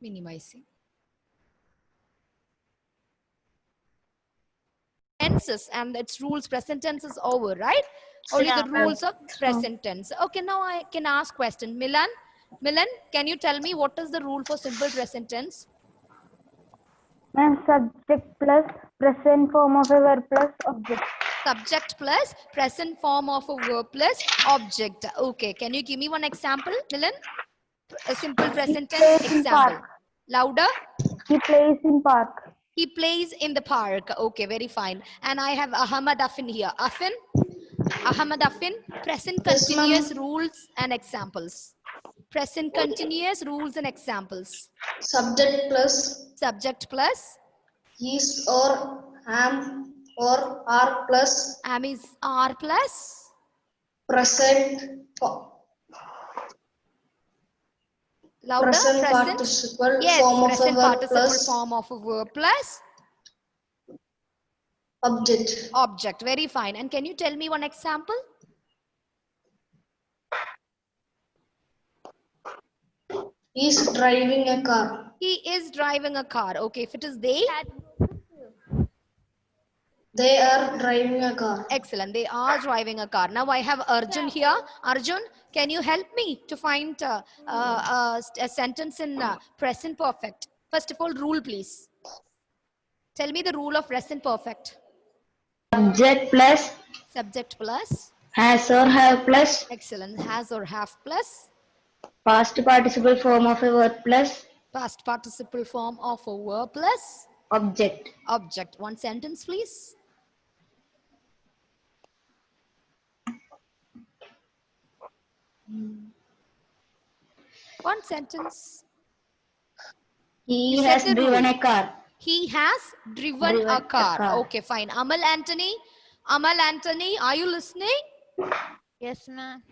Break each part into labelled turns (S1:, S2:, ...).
S1: minimizing. Tenses and its rules, present tense is over, right? Only the rules of present tense. Okay, now I can ask question. Milan, can you tell me what is the rule for simple present tense?
S2: Ma'am, subject plus present form of a verb plus object.
S1: Subject plus present form of a verb plus object. Okay, can you give me one example, Milan? A simple present tense example. Louder.
S2: He plays in park.
S1: He plays in the park. Okay, very fine. And I have Ahmad Affin here. Ahmad Affin, present continuous rules and examples. Present continuous rules and examples.
S3: Subject plus.
S1: Subject plus.
S3: Is or am or are plus.
S1: Am is are plus.
S3: Present.
S1: Louder.
S3: Present participle
S1: yes,
S3: form of
S1: present
S3: a verb
S1: participle
S3: plus
S1: form of a verb plus
S3: object.
S1: Object. Very fine. And can you tell me one example?
S3: He is driving a car.
S1: He is driving a car. Okay, if it is they
S3: are driving a car.
S1: Excellent. They are driving a car. Now I have Arjun here. Arjun, can you help me to find a sentence in present perfect? First of all, rule please. Tell me the rule of present perfect.
S2: Subject plus.
S1: Subject plus.
S2: Has or have plus.
S1: Excellent. Has or have plus.
S2: Past participle form of a verb plus.
S1: Past participle form of a verb plus.
S2: Object.
S1: Object. One sentence please. One sentence.
S2: He has driven a car.
S1: He has driven a car. Okay, fine. Amal Anthony, are you listening?
S4: Yes, ma'am.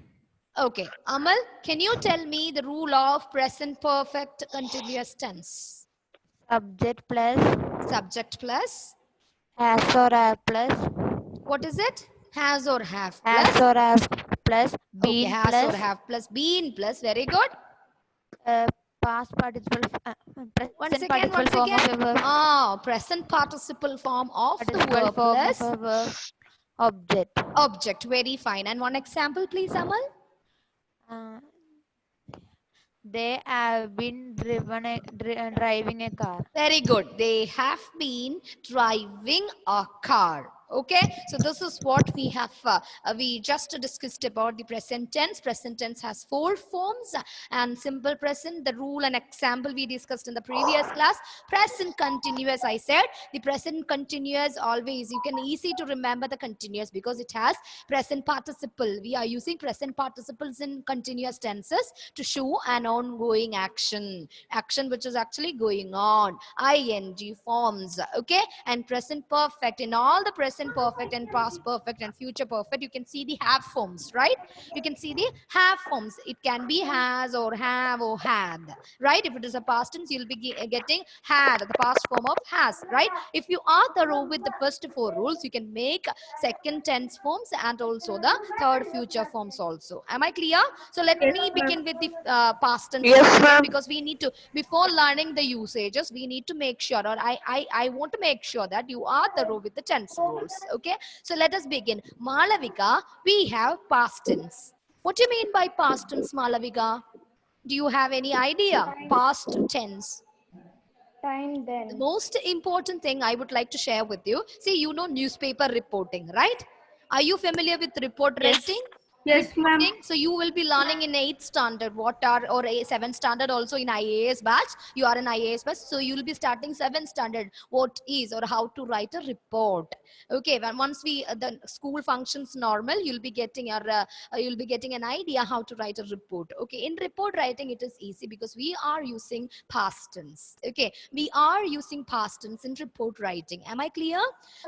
S1: Okay. Amal, can you tell me the rule of present perfect continuous tense?
S4: Subject plus.
S1: Subject plus.
S4: Has or have plus.
S1: What is it? Has or have
S4: plus. Has or have plus.
S1: Been okay, has plus. Or have plus. Been plus. Very good.
S4: Past participle.
S1: Once again. Present participle form of the verb plus.
S4: Object.
S1: Object. Very fine. And one example, please, Amal.
S4: They have been driving a car.
S1: Very good. They have been driving a car. Okay, so this is what we have we just discussed about the present tense. Present tense has 4 forms and simple present, the rule and example we discussed in the previous class. Present continuous, I said the present continuous always you can easy to remember the continuous because it has present participle. We are using present participles in continuous tenses to show an ongoing action which is actually going on. Ing forms. Okay, and present perfect, in all the present perfect and past perfect and future perfect you can see the have forms, right? You can see the have forms. It can be has or have or had, right? If it is a past tense you'll be getting had, the past form of has, right? If you are thorough with the first 4 rules you can make second tense forms and also the third future forms also. Am I clear? So let me begin with the past tense.
S2: Yes,
S1: because we need to, before learning the usages we need to make sure, or I want to make sure that you are thorough with the tense rules. Okay, so let us begin. Malavika, we have past tense. What do you mean by past tense, Malavika? Do you have any idea? Past tense.
S2: Time then.
S1: The most important thing I would like to share with you, see, you know newspaper reporting, right? Are you familiar with report writing?
S2: Yes, ma'am.
S1: So you will be learning in 8th standard or 7th standard also in IAS batch. You are in IAS batch, so you will be starting 7th standard what is or how to write a report. Okay, when once the school functions normal, you'll be getting an idea how to write a report. Okay, in report writing it is easy because we are using past tense. Okay, we are using past tense in report writing. Am I clear?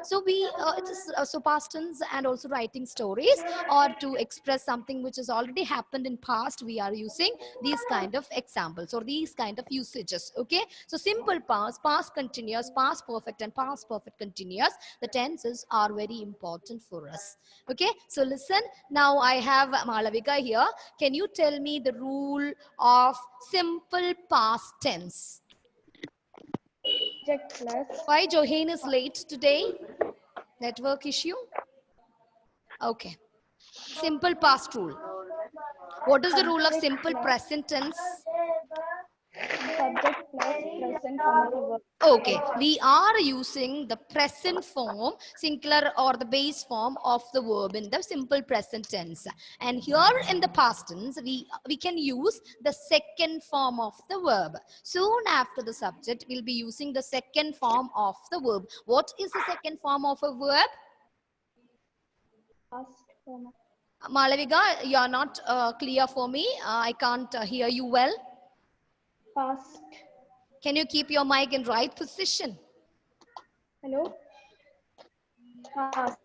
S1: So it is so past tense and also writing stories or to express something which has already happened in past, we are using these kind of examples or these kind of usages. Okay, so simple past continuous, past perfect and past perfect continuous, the tenses are very important for us. Okay, so listen, now I have Malavika here. Can you tell me the rule of simple past tense?
S2: Subject plus
S1: Why Johan is late today? Network issue? Okay. Simple past rule. What is the rule of simple present tense?
S2: subject plus present form of a verb.
S1: Okay, we are using the present form, singular or the base form of the verb in the simple present tense. And here in the past tense, we can use the second form of the verb. Soon after the subject, we'll be using the second form of the verb. What is the second form of a verb?
S2: Past form of
S1: Malavika, you are not clear for me. I can't hear you well.
S2: past.
S1: Can you keep your mic in right position?
S2: Hello? Past.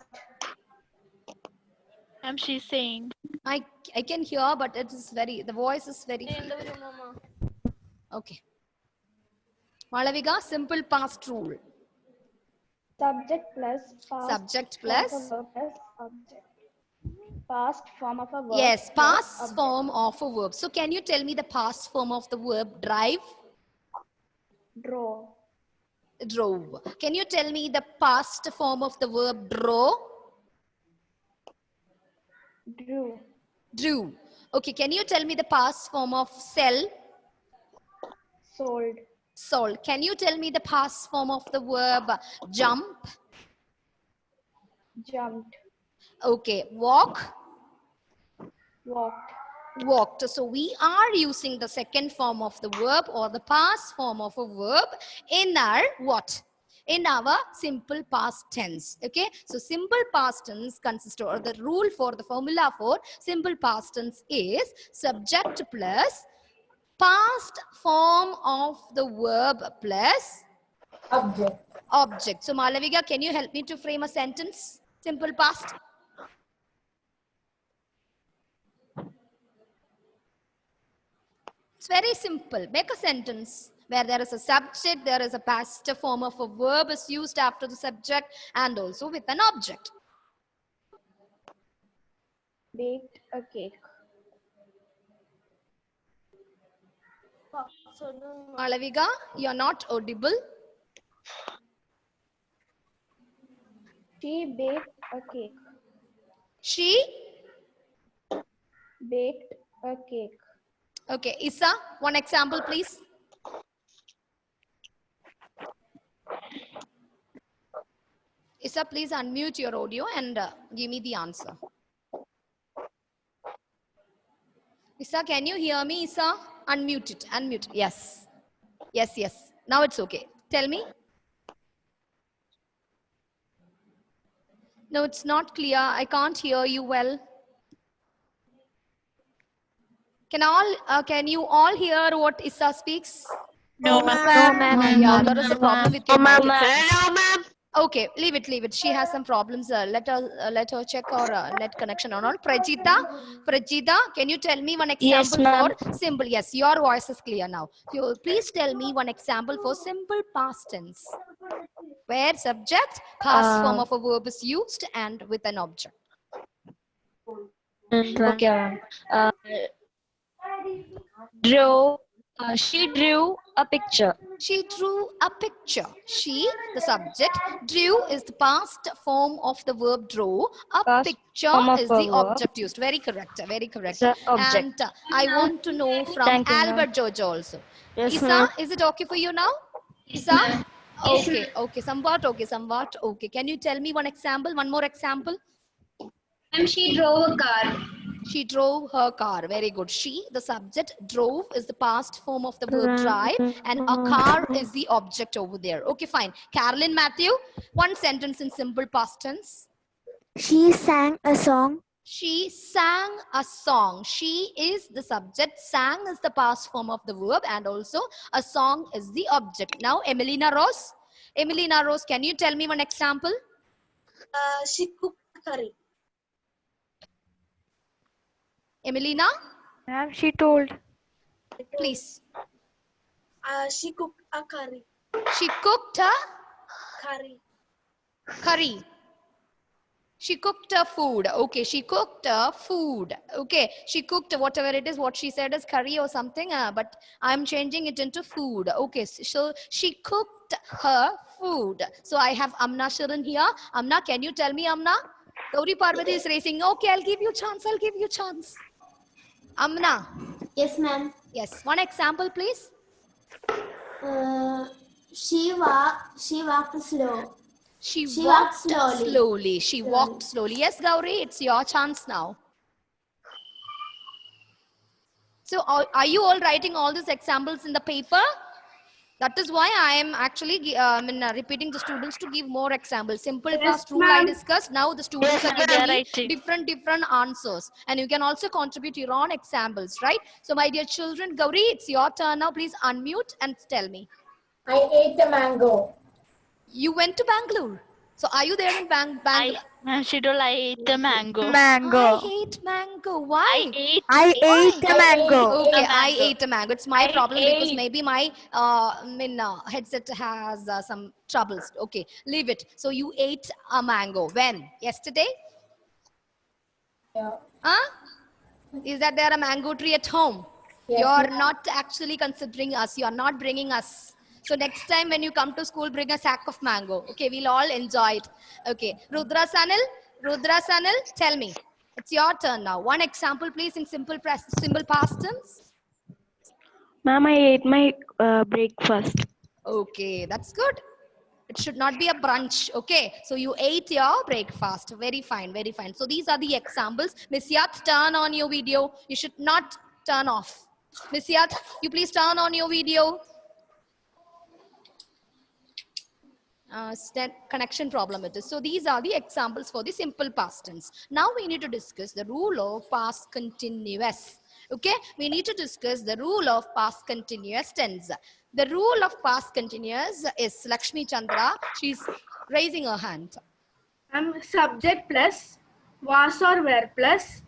S5: She's saying.
S1: I can hear, but it is the voice is very feeble. Okay. Malavika, simple past rule.
S2: Subject plus past
S1: Subject
S2: form of a
S1: plus,
S2: verb plus object. Past form of a verb.
S1: yes,
S2: plus
S1: past
S2: object.
S1: form of a verb. So can you tell me the past form of the verb drive?
S2: Draw.
S1: Drove. Can you tell me the past form of the verb draw?
S2: Drew.
S1: Drew. Okay, can you tell me the past form of sell?
S2: Sold.
S1: Sold. Can you tell me the past form of the verb jump?
S2: Jumped.
S1: Okay, walk?
S2: Walked.
S1: Walked. So we are using the second form of the verb or the past form of a verb in our what? In our simple past tense. Okay, so simple past tense consists, or the rule for the formula for simple past tense is subject plus past form of the verb plus object. So Malavika, can you help me to frame a sentence? Simple past. It's very simple. Make a sentence where there is a subject, there is a past form of a verb is used after the subject and also with an object.
S2: Baked a cake.
S1: Malavika, you're not audible.
S2: She baked a cake.
S1: She,
S2: Baked a cake.
S1: okay. Isa, one example please. Isa, please unmute your audio and give me the answer. Isa, can you hear me, Isa? Unmute it, unmute. Yes. Yes, yes. Now it's okay. Tell me. No, it's not clear. I can't hear you well. Can you all hear what Isa speaks?
S5: No, ma'am.
S1: Yeah, there is a problem with your mic.
S5: No, ma'am.
S1: Okay, leave it. She has some problems. Let her check her net connection or not. Prajita, can you tell me one
S2: Yes,
S1: example
S2: ma'am.
S1: for simple? Yes, your voice is clear now. You please tell me one example for simple past tense, where subject, past form of a verb is used and with an object.
S2: Okay. She drew a picture.
S1: She drew a picture. She, the subject, drew is the past form of the verb draw. A
S2: Past
S1: picture
S2: form of
S1: is
S2: a
S1: the
S2: verb.
S1: object used. Very correct. Very correct.
S2: The object.
S1: And I want to know from
S2: Thank you, ma'am.
S1: Albert George also.
S2: Yes,
S1: Isa,
S2: ma'am.
S1: is it okay for you now? Isa? Okay. Somewhat okay. Can you tell me one example? One more example.
S3: She drove a car.
S1: She drove her car. Very good. She, the subject, drove is the past form of the verb drive, and a car is the object over there. Okay, fine. Carolyn Matthew, one sentence in simple past tense.
S6: She sang a song.
S1: She sang a song. She is the subject. Sang is the past form of the verb, and also a song is the object. Now, Emelina Rose. Emelina Rose, can you tell me one example?
S3: She cooked curry.
S1: Emelina,
S4: Ma'am, she told.
S1: please.
S3: She cooked a curry.
S1: She cooked a
S3: Curry.
S1: curry. She cooked a food. Okay, she cooked a food. Okay, she cooked whatever it is. What she said is curry or something, but I'm changing it into food. Okay, so she cooked her food. So I have Amna Sharan here. Amna, can you tell me, Amna? Gauri Parvati is raising. Okay, I'll give you chance. I'll give you chance. Amna.
S7: Yes, ma'am.
S1: Yes, one example, please.
S7: She walked slow.
S1: She
S7: She
S1: walked
S7: walked slowly.
S1: slowly. She walked slowly. Yes, Gauri, it's your chance now. So are you all writing all these examples in the paper? That is why I am actually repeating the students to give more examples. Simple fast rule I discussed. Now the students are
S5: They
S1: giving
S5: are
S1: me
S5: writing.
S1: different answers. And you can also contribute your own examples, right? So my dear children, Gauri, it's your turn now. Please unmute and tell me.
S7: I ate a mango.
S1: You went to Bangalore. So are you there in Bangalore?
S5: She told I ate the mango.
S1: I
S4: Mango.
S1: hate mango. Why?
S4: I ate a mango.
S1: Okay, I
S5: mango.
S1: ate a mango. It's my problem because maybe my headset has some troubles. Okay, leave it. So you ate a mango. When? Yesterday?
S7: Yeah.
S1: Huh? Is that there a mango tree at home?
S7: Yes,
S1: You're not actually considering us. You're not bringing us. So next time when you come to school, bring a sack of mango. Okay, we'll all enjoy it. Okay, Rudra Sanil, tell me. It's your turn now. One example, please, in simple past tense.
S4: Ma'am, I ate my breakfast.
S1: Okay, that's good. It should not be a brunch. Okay, so you ate your breakfast. Very fine, very fine. So these are the examples. Miss Yat, turn on your video. You should not turn off. Miss Yat, you please turn on your video. Connection problem it is. So these are the examples for the simple past tense. Now we need to discuss the rule of past continuous. Okay, we need to discuss the rule of past continuous tense. The rule of past continuous is Lakshmi Chandra. She's raising her hand.
S3: Subject plus was or were plus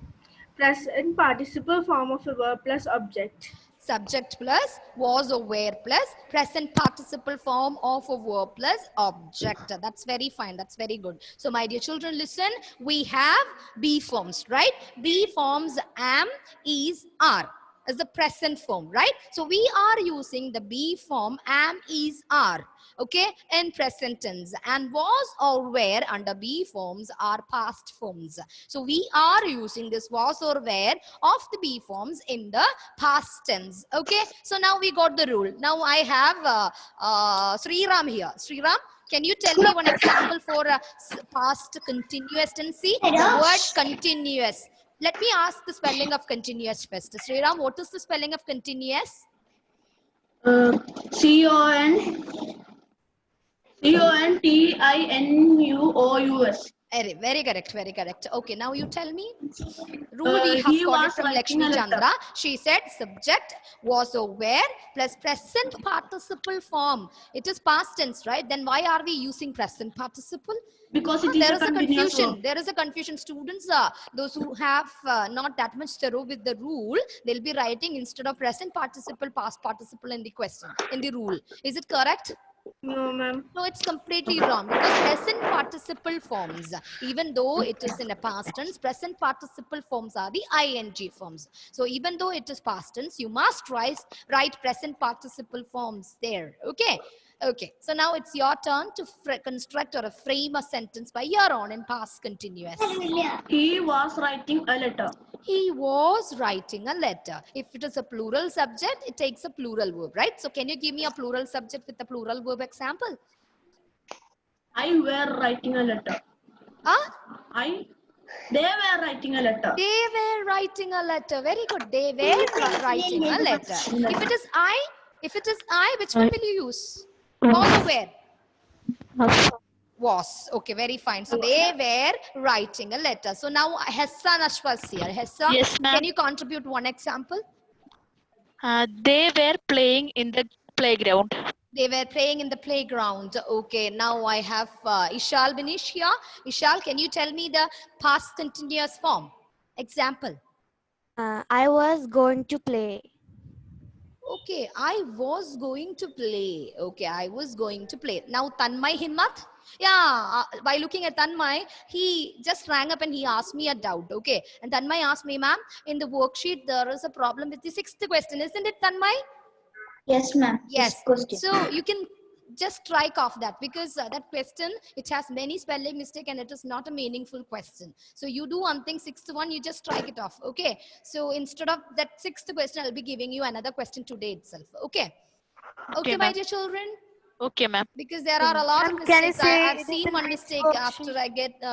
S3: present participle form of a verb plus object.
S1: Subject plus was or were plus present participle form of a verb plus object. That's very fine. That's very good. So my dear children, listen. We have be forms, right? Be forms am, is, are as the present form, right? So we are using the be form am, is, are. Okay, in present tense, and was or were under be forms are past forms. So we are using this was or were of the be forms in the past tense. Okay, so now we got the rule. Now I have Sriram here. Sriram, can you tell me one example for past continuous tense? See, the word continuous. Let me ask the spelling of continuous first. Sriram, what is the spelling of continuous?
S3: Continous.
S1: Very correct, very correct. Okay, now you tell me. Rule we have got it from Lakshmi Chandra. She said subject was or were plus present participle form. It is past tense, right? Then why are we using present participle?
S3: Because it is
S1: There
S3: a
S1: is a
S3: continuous
S1: confusion.
S3: verb.
S1: There is a confusion. Students, those who have not that much thorough with the rule, they'll be writing instead of present participle, past participle in the question, in the rule. Is it correct?
S3: No, ma'am.
S1: No, it's completely wrong because present participle forms, even though it is in a past tense, present participle forms are the ing forms. So even though it is past tense, you must write present participle forms there. Okay. Okay. So now it's your turn to construct or frame a sentence by your own in past continuous.
S3: He was writing a letter.
S1: He was writing a letter. If it is a plural subject, it takes a plural verb, right? So can you give me a plural subject with a plural verb example?
S3: I were writing a letter. They were writing a letter.
S1: They were writing a letter. Very good. They were writing a letter. If it is I, which one will you use? Was or where? Was. Okay, very fine. So they were writing a letter. So now Hessa Nashwas here. Hessa,
S5: Yes, ma'am.
S1: can you contribute one example?
S5: They were playing in the playground.
S1: They were playing in the playground. Okay, now I have Ishal Binish here. Ishal, can you tell me the past continuous form? Example.
S6: I was going to play.
S1: Okay, I was going to play. Okay, I was going to play. Now, Tanmay Himmat. Yeah, by looking at Tanmay, he just rang up and he asked me a doubt. Okay, and Tanmay asked me, ma'am, in the worksheet, there is a problem with the 6th question. Isn't it, Tanmay?
S7: Yes, ma'am.
S1: Yes.
S7: Question.
S1: So you can just strike off that because that question, it has many spelling mistake and it is not a meaningful question. So you do one thing, 6th one, you just strike it off. Okay. So instead of that 6th question, I'll be giving you another question today itself. Okay. Okay, my
S5: ma'am.
S1: dear children.
S5: Okay, ma'am.
S1: Because there are a lot of
S4: Ma'am, can you
S1: mistakes.
S4: say
S1: I've
S4: it is
S1: seen
S4: the
S1: one
S4: next
S1: mistake
S4: worksheet?
S1: after I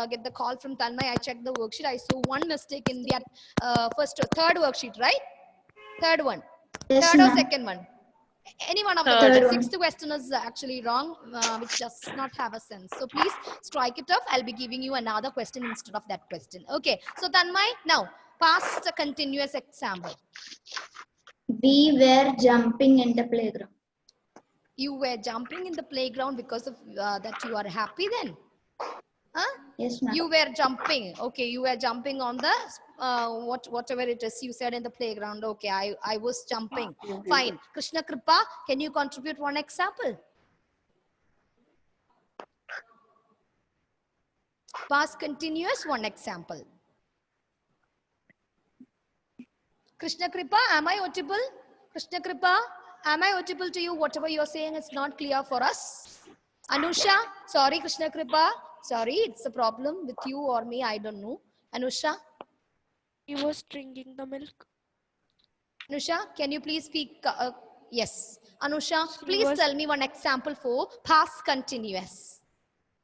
S1: get the call from Tanmay. I checked the worksheet. I saw one mistake in that third worksheet, right? Third one.
S7: Yes,
S1: Third or
S7: ma'am.
S1: second one. Any one of the
S5: Third.
S1: worksheets.
S7: one.
S1: 6th question is actually wrong, which does not have a sense. So please strike it off. I'll be giving you another question instead of that question. Okay. So Tanmay, now past a continuous example.
S7: We were jumping in the playground.
S1: You were jumping in the playground because of that you are happy then? Huh?
S7: Yes, ma'am.
S1: You were jumping. Okay, you were jumping on the whatever it is you said in the playground. Okay, I was jumping. Fine. Krishna Kripa, can you contribute one example? Past continuous, one example. Krishna Kripa, am I audible? Krishna Kripa, am I audible to you? Whatever you're saying is not clear for us. Anusha, sorry, Krishna Kripa. Sorry, it's a problem with you or me. I don't know. Anusha,
S4: He was drinking the milk.
S1: Anusha, can you please speak? Yes. Anusha,
S4: She
S1: please
S4: was-
S1: tell me one example for past continuous.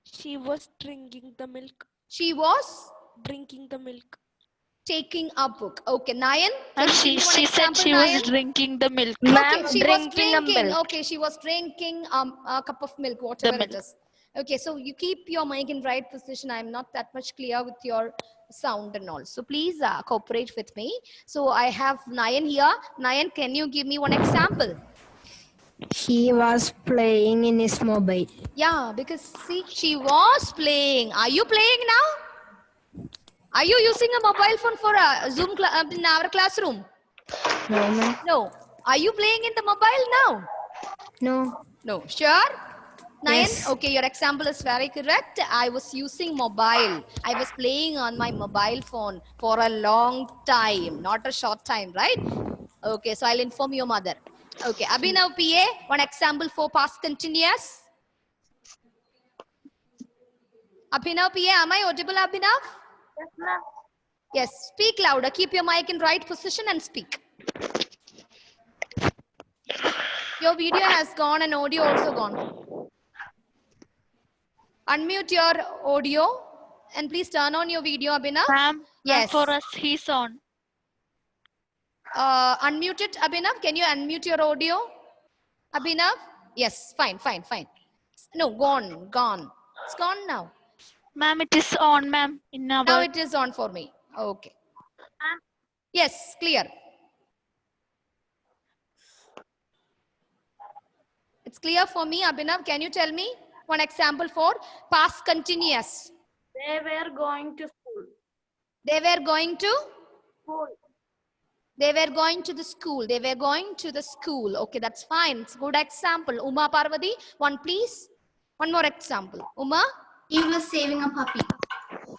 S4: She was drinking the milk.
S1: She was
S4: Drinking the milk.
S1: taking a book. Okay, Nayan,
S5: And
S1: can you give me one
S5: she said
S1: example,
S5: she was
S1: Nayan?
S5: drinking the milk.
S1: Okay, she was
S4: drinking a
S1: drinking.
S4: milk.
S1: Okay, she was drinking a cup of milk, whatever it
S5: milk.
S1: is. Okay, so you keep your mic in right position. I'm not that much clear with your sound and all. So please cooperate with me. So I have Nayan here. Nayan, can you give me one example?
S6: He was playing in his mobile.
S1: Yeah, because see, she was playing. Are you playing now? Are you using a mobile phone for a Zoom in our classroom?
S6: No, ma'am.
S1: No. Are you playing in the mobile now?
S6: No.
S1: No. Sure? Nayan,
S6: Yes.
S1: okay, your example is very correct. I was using mobile. I was playing on my mobile phone for a long time, not a short time, right? Okay, so I'll inform your mother. Okay, Abhinav PA, one example for past continuous. Abhinav PA, am I audible, Abhinav?
S3: Yes, ma'am.
S1: Yes, speak louder. Keep your mic in right position and speak. Your video has gone and audio also gone. Unmute your audio and please turn on your video, Abhinav.
S5: Ma'am,
S1: Yes.
S5: for us, he's on.
S1: Unmute it, Abhinav. Can you unmute your audio? Abhinav? Yes, fine. No, gone. It's gone now.
S5: Ma'am, it is on, ma'am. In our
S1: Now it is on for me. Okay. Yes, clear. It's clear for me, Abhinav. Can you tell me one example for past continuous?
S3: They were going to school.
S1: They were going to?
S3: School.
S1: They were going to the school. They were going to the school. Okay, that's fine. It's a good example. Uma Parvati, one please. One more example. Uma?
S7: He was saving a puppy.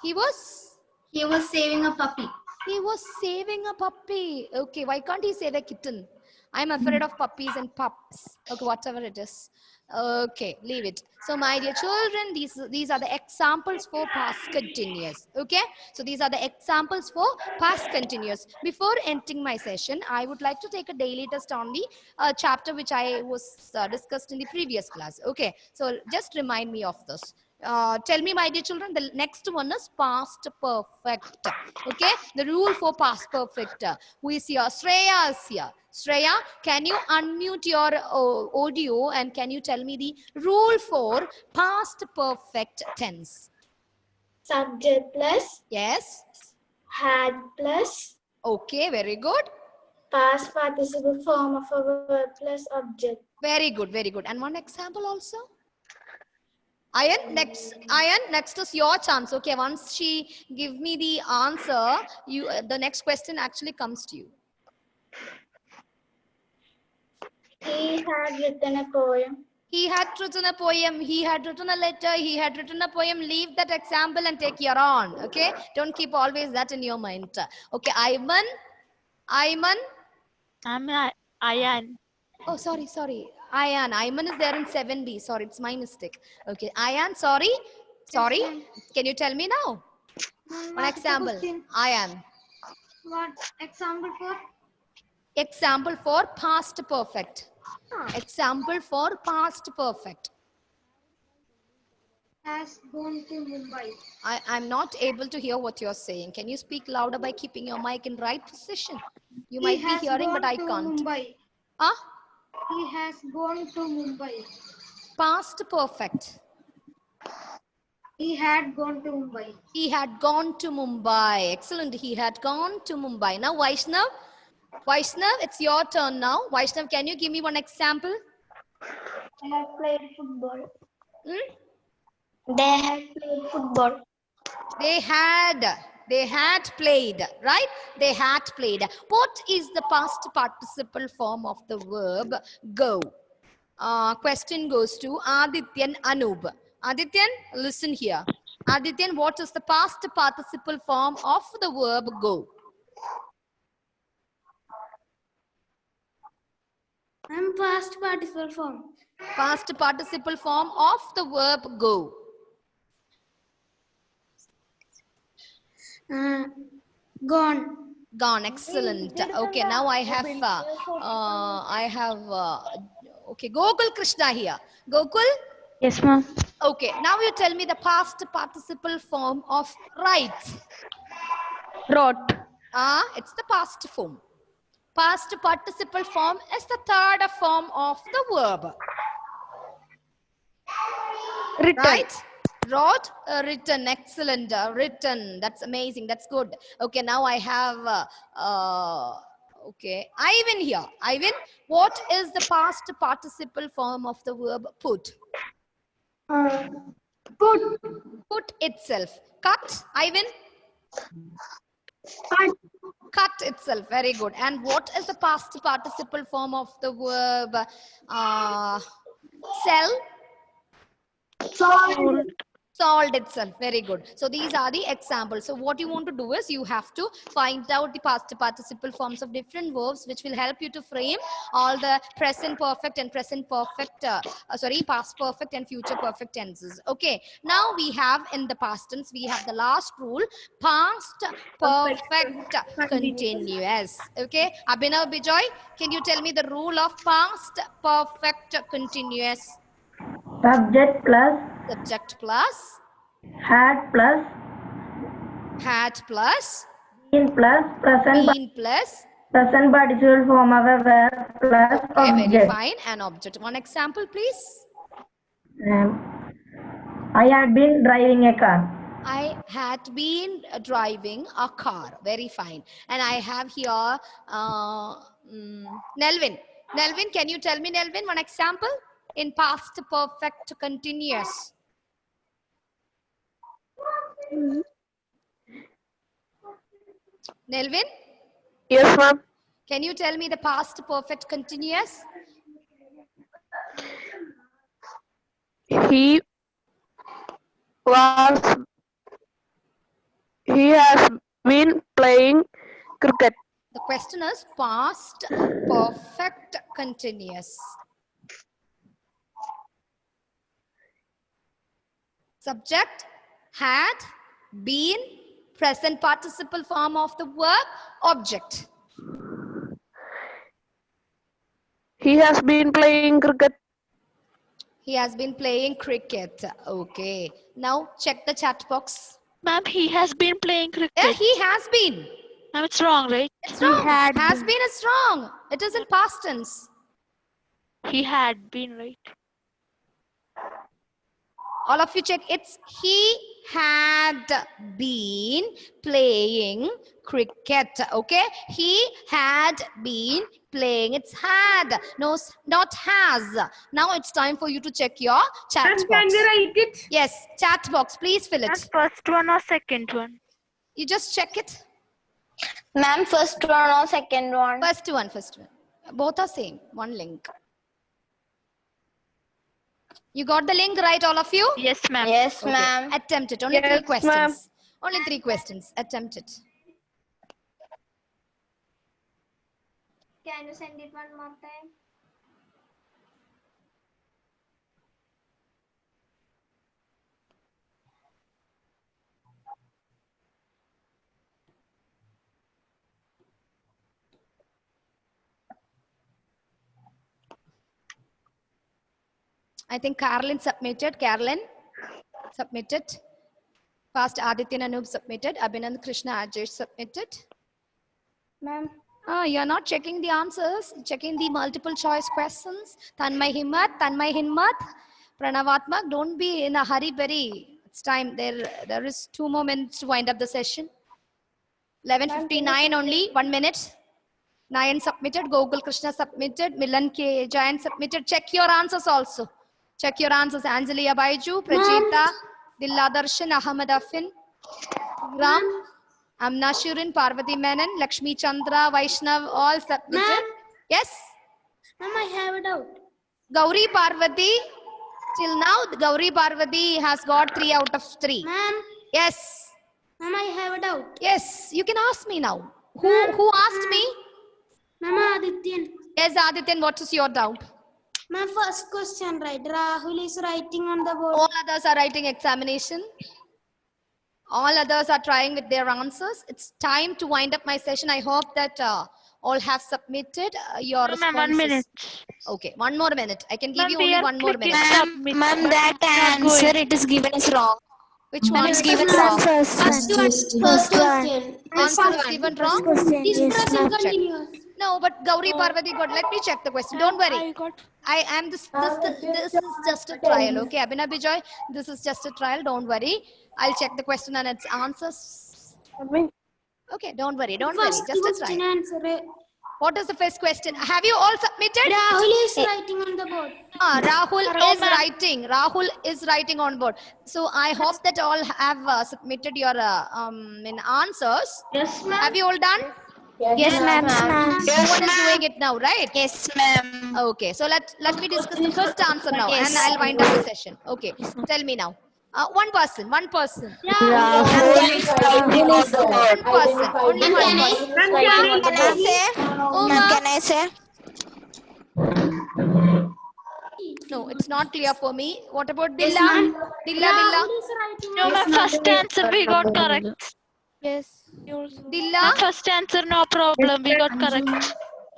S1: He was?
S7: He was saving a puppy.
S1: He was saving a puppy. Okay, why can't he save a kitten? I'm afraid of puppies and pups. Okay, whatever it is. Okay, leave it. So my dear children, these are the examples for past continuous. Okay, so these are the examples for past continuous. Before ending my session, I would like to take a daily test on the chapter which I was discussed in the previous class. Okay, so just remind me of this. Tell me, my dear children, the next one is past perfect. Okay, the rule for past perfect. Who is here? Shreya is here. Shreya, can you unmute your audio and can you tell me the rule for past perfect tense?
S7: Subject plus,
S1: Yes.
S7: had plus,
S1: Okay, very good.
S7: past participle form of a verb plus object.
S1: Very good, very good. And one example also? Ayan, next is your chance. Okay, once she give me the answer, the next question actually comes to you.
S7: had written a poem.
S1: He had written a poem, he had written a letter, he had written a poem. Leave that example and take your own. Okay? Don't keep always that in your mind. Okay, Ayman.
S5: Ayan.
S1: Oh, sorry. Ayan. Ayman is there in 7B. Sorry, it's my mistake. Okay, Ayan, sorry. Can you tell me now? One example. Ayan.
S7: What example for?
S1: Example for past perfect. Example for past perfect.
S7: Has gone to Mumbai.
S1: I'm not able to hear what you're saying. Can you speak louder by keeping your mic in right position? You might be hearing, but I can't.
S7: Mumbai.
S1: Huh?
S7: He has gone to Mumbai.
S1: Past perfect.
S7: He had gone to Mumbai.
S1: He had gone to Mumbai. Excellent. He had gone to Mumbai. Now, Vaishnav, it's your turn now. Vaishnav, can you give me one example?
S7: They had played football.
S1: Hmm?
S7: They had played football.
S1: They had played, right? They had played. What is the past participle form of the verb go? Question goes to Adityan Anub. Adityan, listen here. Adityan, what is the past participle form of the verb go?
S7: Past participle form.
S1: Past participle form of the verb go.
S7: Gone.
S1: Gone. Excellent. Okay, now I have okay, Gokul Krishna here. Gokul?
S2: Yes, ma'am.
S1: Okay, now you tell me the past participle form of write.
S2: Wrote.
S1: It's the past form. Past participle form is the third form of the verb.
S2: Written.
S1: Right? Wrote, written. Excellent. Written. That's amazing. That's good. Okay, now I have okay, Ivan here. Ivan, what is the past participle form of the verb put? Put itself. Cut, Ivan? Cut itself. Very good. And what is the past participle form of the verb sell? Sold itself. Very good. So these are the examples. So what you want to do is you have to find out the past participle forms of different verbs, which will help you to frame all the present perfect and present perfect, past perfect and future perfect tenses. Okay. Now we have in the past tense, we have the last rule, past perfect continuous. Okay. Abhinav Bijoy, can you tell me the rule of past perfect continuous?
S2: Subject
S1: plus
S2: had plus
S1: been plus
S2: present participle form of a verb plus
S1: okay,
S2: object.
S1: very fine. An object. One example, please.
S2: I had been driving a car.
S1: I had been driving a car. Very fine. And I have here Nelvin. Nelvin, can you tell me, Nelvin, one example in past perfect continuous? Nelvin?
S5: Yes, ma'am.
S1: Can you tell me the past perfect continuous?
S5: He has been playing cricket.
S1: The question is past perfect continuous. Subject had been, present participle form of the verb, object.
S5: He has been playing cricket.
S1: He has been playing cricket. Okay. Now check the chat box.
S5: Ma'am, he has been playing cricket.
S1: Yeah, he has been.
S5: Ma'am, it's wrong, right?
S1: It's wrong. Has been is wrong. It is in past tense.
S5: He had been, right?
S1: All of you check. It's he had been playing cricket. Okay. He had been playing. It's had. No, not has. Now it's time for you to check your chat box.
S3: Can we write it?
S1: Yes. Chat box. Please fill it.
S5: First one or second one?
S1: You just check it.
S7: Ma'am, first one or second one?
S1: First one. Both are same. One link. You got the link, right, all of you?
S5: Yes, ma'am.
S6: Yes,
S1: Okay.
S6: ma'am.
S1: Attempt it. Only 3 questions. Only 3 questions. Attempt it.
S7: Can you send it one more time?
S1: I think Carolyn submitted. Carolyn submitted. Past Aditya Anoop submitted. Abhinand Krishna Ajesh submitted.
S2: Ma'am.
S1: You're not checking the answers, checking the multiple choice questions. Tanmay Himmat, Pranavatmak, don't be in a hurry, berry. It's time. There is 2 more minutes to wind up the session. 11:59 only, 1 minute. Nayan submitted, Gogul Krishna submitted, Milan K. Jayan submitted. Check your answers also. Check your answers. Anjali Abaiju, Prajita, Dilla Darshan, Ahmad Affin, Ram, Amna Shurin, Parvati Menon, Lakshmi Chandra, Vaishnav, all submitted. Yes?
S7: Ma'am, I have a doubt.
S1: Gauri Parvati, till now, Gauri Parvati has got 3 out of 3.
S7: Ma'am,
S1: Yes.
S7: ma'am, I have a doubt.
S1: Yes, you can ask me now. Who asked me?
S7: Ma'am, Adityan.
S1: Yes, Adityan, what is your doubt?
S7: My first question, right? Rahul is writing on the board.
S1: All others are writing examination. All others are trying with their answers. It's time to wind up my session. I hope that all have submitted your responses.
S5: Ma'am, 1 minute.
S1: Okay, 1 more minute. I can give
S5: Ma'am,
S1: you
S5: we
S1: only
S5: are
S1: 1 more
S5: clicking
S1: minute.
S5: submit,
S6: Ma'am,
S5: but
S6: that
S5: it's not
S6: answer
S5: going.
S6: it is given is wrong.
S1: Which
S6: Ma'am,
S1: one?
S6: it's given wrong.
S7: First question.
S1: Answer is given wrong?
S7: Is present continuous?
S1: No, but Gauri Parvati got. Let me check the question. Don't worry.
S4: I got
S1: I am this is just a trial, okay? Abhinav Bijoy, this is just a trial. Don't worry. I'll check the question and its answers. Okay, don't worry. Don't worry.
S7: First
S1: Just a
S7: question
S1: trial.
S7: answer.
S1: What is the first question? Have you all submitted?
S7: Rahul is writing on the board.
S1: Rahul is writing. Rahul is writing on board. So I hope that all have submitted your answers.
S7: Yes, ma'am.
S1: Have you all done?
S6: Yes, ma'am.
S1: No one is doing it now, right?
S6: Yes, ma'am.
S1: Okay, so let me discuss the first answer now, and I'll wind up the session. Okay, tell me now. One person.
S6: Rahul is writing on the board.
S1: One person. Only one person.
S6: Can I say? Ma'am, can I say?
S1: No, it's not clear for me. What about Dilla? Dilla.
S7: Rahul is writing
S5: No, my first answer we got correct.
S4: yes. Yours.
S1: Dilla.
S5: My first answer, no problem. We got correct.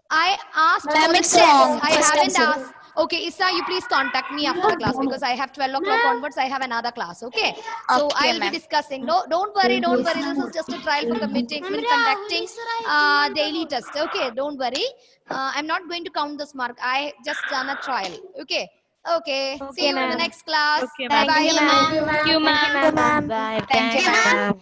S1: I asked
S6: Ma'am,
S1: for the
S6: it's
S1: steps.
S6: wrong.
S1: I
S6: First
S1: haven't
S6: answer.
S1: asked. Okay, Issa, you please contact me after the class because I have 12 o'clock onwards. I have another class. Okay, so
S6: Okay,
S1: I'll be
S6: ma'am.
S1: discussing. No, don't worry. This is just a trial for conducting daily test. Okay, don't worry. I'm not going to count this mark. I just done a trial. Okay. Okay. See you in the next class.
S5: Okay,
S1: Bye
S5: ma'am.
S1: bye.
S5: Thank you, ma'am.
S6: Bye.
S1: Thank you, ma'am.